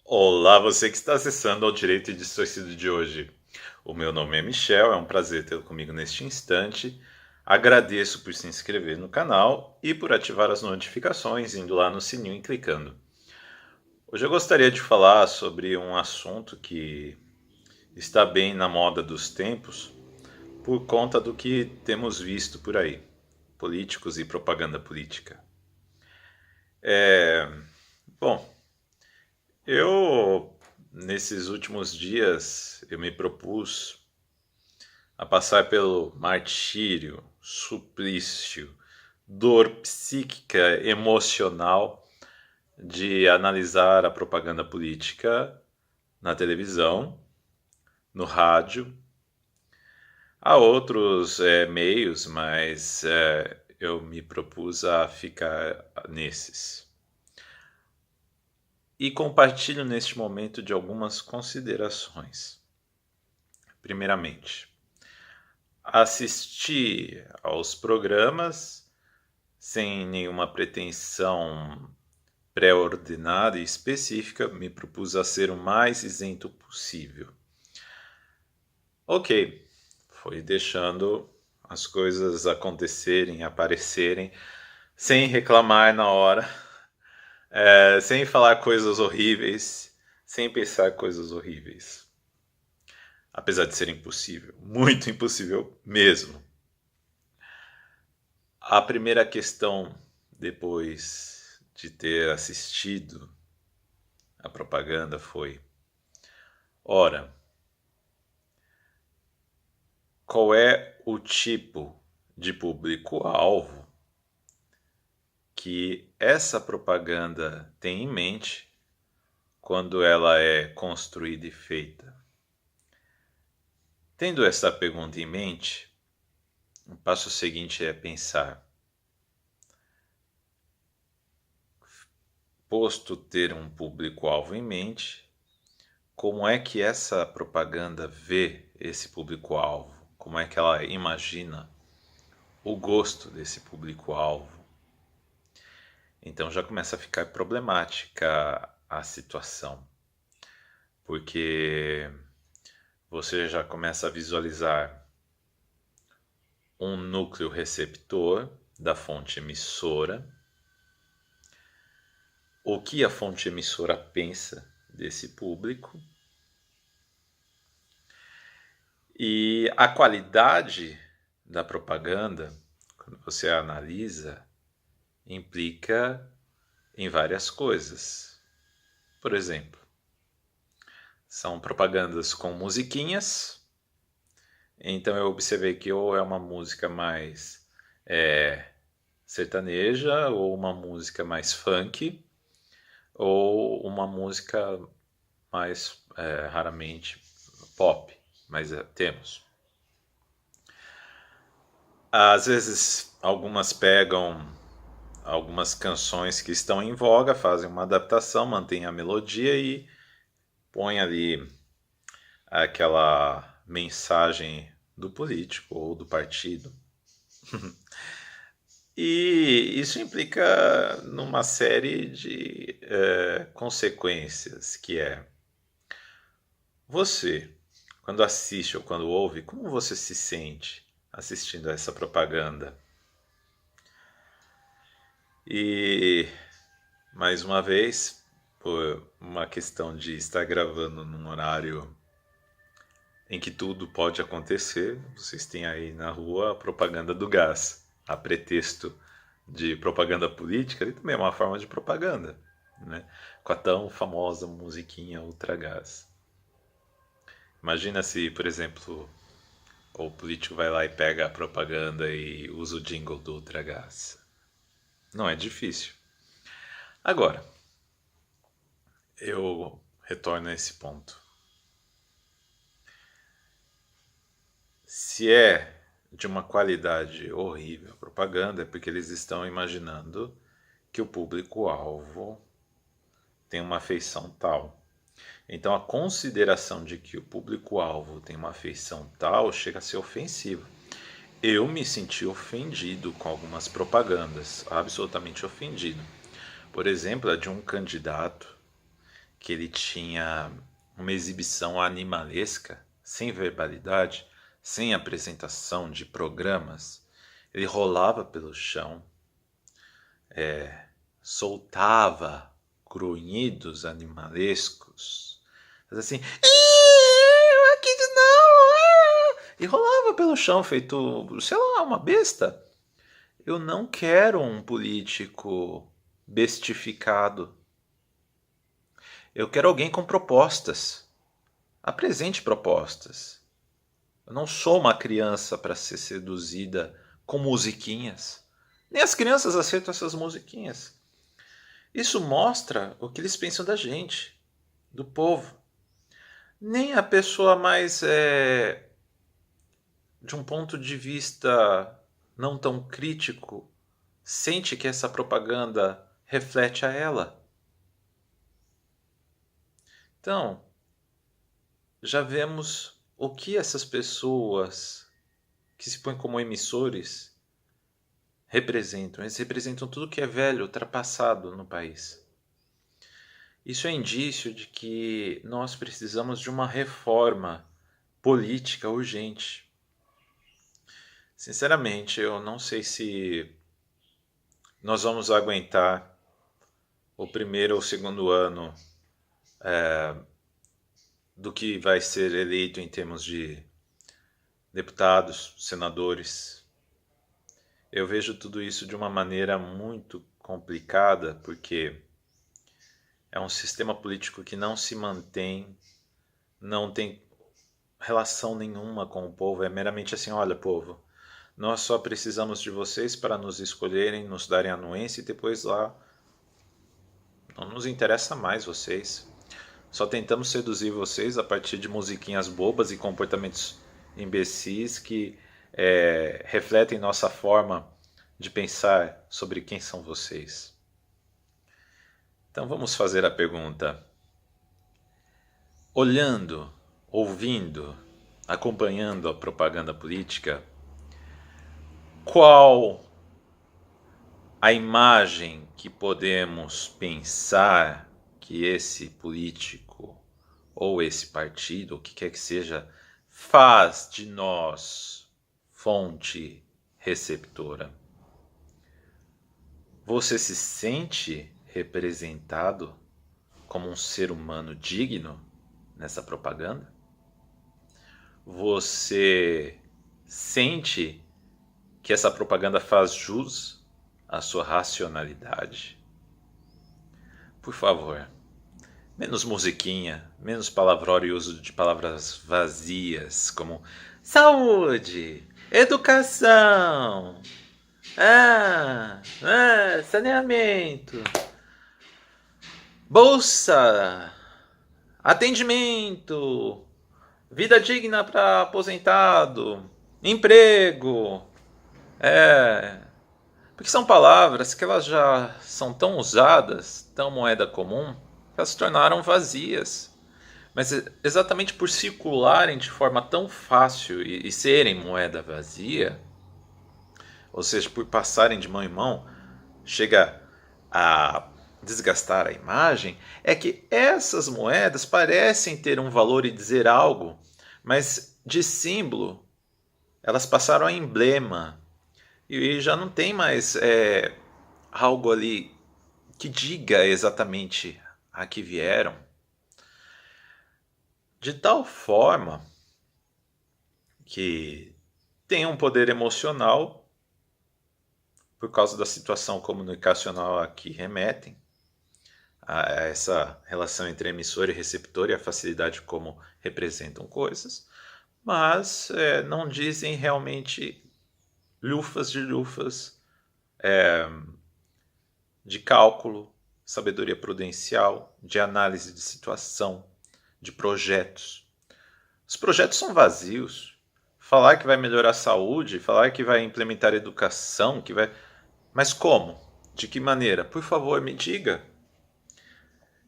Olá, você que está acessando ao Direito Distorcido de hoje. O meu nome é Michel, é um prazer tê-lo comigo neste instante. Agradeço por se inscrever no canal e por ativar as notificações, indo lá no sininho e clicando. Hoje eu gostaria de falar sobre um assunto que está bem na moda dos tempos por conta do que temos visto por aí, políticos e propaganda política. Bom, nesses últimos dias, eu me propus a passar pelo martírio, suplício, dor psíquica, emocional de analisar a propaganda política na televisão, no rádio. Há outros meios, mas eu me propus a ficar nesses. E compartilho neste momento de algumas considerações. Primeiramente, assistir aos programas sem nenhuma pretensão pré-ordenada e específica, me propus a ser o mais isento possível. Ok, foi deixando as coisas acontecerem, aparecerem, sem reclamar na hora, sem falar coisas horríveis, sem pensar coisas horríveis. Apesar de ser impossível, muito impossível mesmo. A primeira questão, depois de ter assistido a propaganda, foi: ora, qual é o tipo de público-alvo que essa propaganda tem em mente quando ela é construída e feita? Tendo essa pergunta em mente, o passo seguinte é pensar: posto ter um público-alvo em mente, como é que essa propaganda vê esse público-alvo? Como é que ela imagina o gosto desse público-alvo? Então já começa a ficar problemática a situação, porque você já começa a visualizar um núcleo receptor da fonte emissora, o que a fonte emissora pensa desse público, e a qualidade da propaganda, quando você analisa, implica em várias coisas. Por exemplo, são propagandas com musiquinhas, então eu observei que ou é uma música mais sertaneja, ou uma música mais funk, ou uma música mais raramente pop, mas temos. Às vezes algumas pegam algumas canções que estão em voga, fazem uma adaptação, mantêm a melodia e põem ali aquela mensagem do político ou do partido. E isso implica numa série de consequências, que é: você, quando assiste ou quando ouve, como você se sente assistindo a essa propaganda? E, mais uma vez, por uma questão de estar gravando num horário em que tudo pode acontecer, vocês têm aí na rua a propaganda do gás, a pretexto de propaganda política, e também é uma forma de propaganda, né? Com a tão famosa musiquinha Ultragás. Imagina se, por exemplo, o político vai lá e pega a propaganda e usa o jingle do Ultragás. Não é difícil. Agora, eu retorno a esse ponto. Se é de uma qualidade horrível a propaganda, é porque eles estão imaginando que o público-alvo tem uma afeição tal. Então a consideração de que o público-alvo tem uma afeição tal chega a ser ofensiva. Eu me senti ofendido com algumas propagandas, absolutamente ofendido. Por exemplo, a de um candidato que ele tinha uma exibição animalesca, sem verbalidade, sem apresentação de programas. Ele rolava pelo chão, soltava grunhidos animalescos, fazia assim, aqui de não, e rolava pelo chão feito, sei lá, uma besta. Eu não quero um político bestificado. Eu quero alguém com propostas. Apresente propostas. Eu não sou uma criança para ser seduzida com musiquinhas. Nem as crianças aceitam essas musiquinhas. Isso mostra o que eles pensam da gente, do povo. Nem a pessoa mais, de um ponto de vista não tão crítico, sente que essa propaganda reflete a ela. Então, já vemos o que essas pessoas que se põem como emissores representam. Eles representam tudo que é velho, ultrapassado no país. Isso é indício de que nós precisamos de uma reforma política urgente. Sinceramente, eu não sei se nós vamos aguentar o primeiro ou segundo ano do que vai ser eleito em termos de deputados, senadores. Eu vejo tudo isso de uma maneira muito complicada, porque é um sistema político que não se mantém, não tem relação nenhuma com o povo, é meramente assim, olha, povo, nós só precisamos de vocês para nos escolherem, nos darem anuência e depois lá não nos interessa mais vocês. Só tentamos seduzir vocês a partir de musiquinhas bobas e comportamentos imbecis que refletem nossa forma de pensar sobre quem são vocês. Então vamos fazer a pergunta. Olhando, ouvindo, acompanhando a propaganda política, qual a imagem que podemos pensar que esse político ou esse partido, o que quer que seja, faz de nós fonte receptora? Você se sente representado como um ser humano digno nessa propaganda? Você sente que essa propaganda faz jus à sua racionalidade? Por favor, menos musiquinha, menos palavrão e uso de palavras vazias como saúde, educação, saneamento, bolsa, atendimento, vida digna para aposentado, emprego. Porque são palavras que elas já são tão usadas, tão moeda comum, que elas se tornaram vazias. Mas exatamente por circularem de forma tão fácil e serem moeda vazia, ou seja, por passarem de mão em mão, chega a desgastar a imagem, é que essas moedas parecem ter um valor e dizer algo, mas de símbolo elas passaram a emblema e já não tem mais algo ali que diga exatamente a que vieram. De tal forma que tem um poder emocional por causa da situação comunicacional a que remetem, a essa relação entre emissor e receptor e a facilidade como representam coisas, mas não dizem realmente lufas de lufas de cálculo, sabedoria prudencial, de análise de situação, de projetos. Os projetos são vazios. Falar que vai melhorar a saúde, falar que vai implementar educação, que vai... Mas como? De que maneira? Por favor, me diga.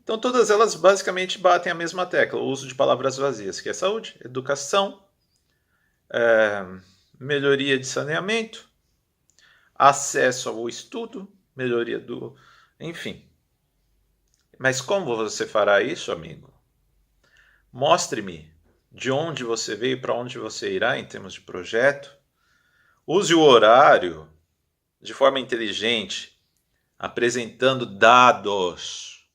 Então todas elas basicamente batem a mesma tecla, o uso de palavras vazias, que é saúde, educação, melhoria de saneamento, acesso ao estudo, melhoria do... Enfim. Mas como você fará isso, amigo? Mostre-me de onde você veio e para onde você irá em termos de projeto. Use o horário de forma inteligente, apresentando dados.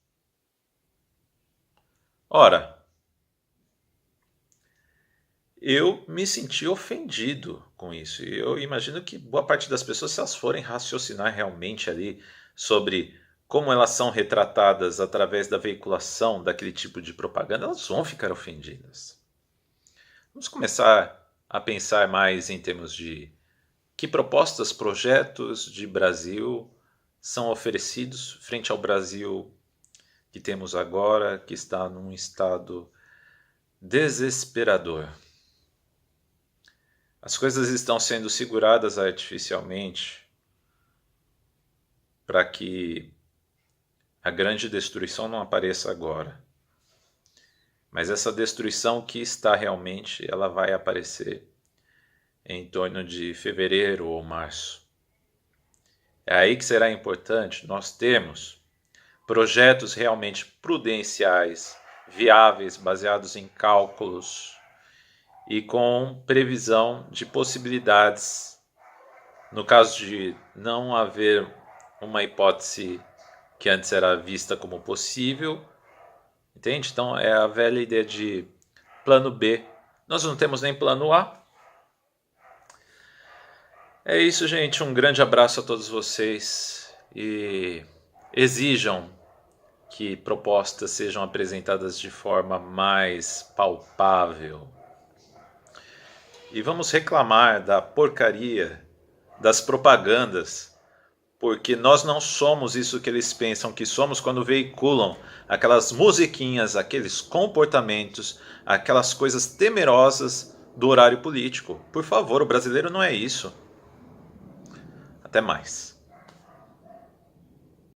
Ora, eu me senti ofendido com isso. E eu imagino que boa parte das pessoas, se elas forem raciocinar realmente ali sobre como elas são retratadas através da veiculação daquele tipo de propaganda, elas vão ficar ofendidas. Vamos começar a pensar mais em termos de que propostas, projetos de Brasil são oferecidos frente ao Brasil que temos agora, que está num estado desesperador. As coisas estão sendo seguradas artificialmente para que a grande destruição não apareça agora. Mas essa destruição que está realmente, ela vai aparecer em torno de fevereiro ou março. É aí que será importante nós termos projetos realmente prudenciais, viáveis, baseados em cálculos e com previsão de possibilidades. No caso de não haver uma hipótese que antes era vista como possível, entende? Então é a velha ideia de plano B. Nós não temos nem plano A. É isso, gente. Um grande abraço a todos vocês e exijam que propostas sejam apresentadas de forma mais palpável. E vamos reclamar da porcaria das propagandas, porque nós não somos isso que eles pensam que somos quando veiculam aquelas musiquinhas, aqueles comportamentos, aquelas coisas temerosas do horário político. Por favor, o brasileiro não é isso. Até mais.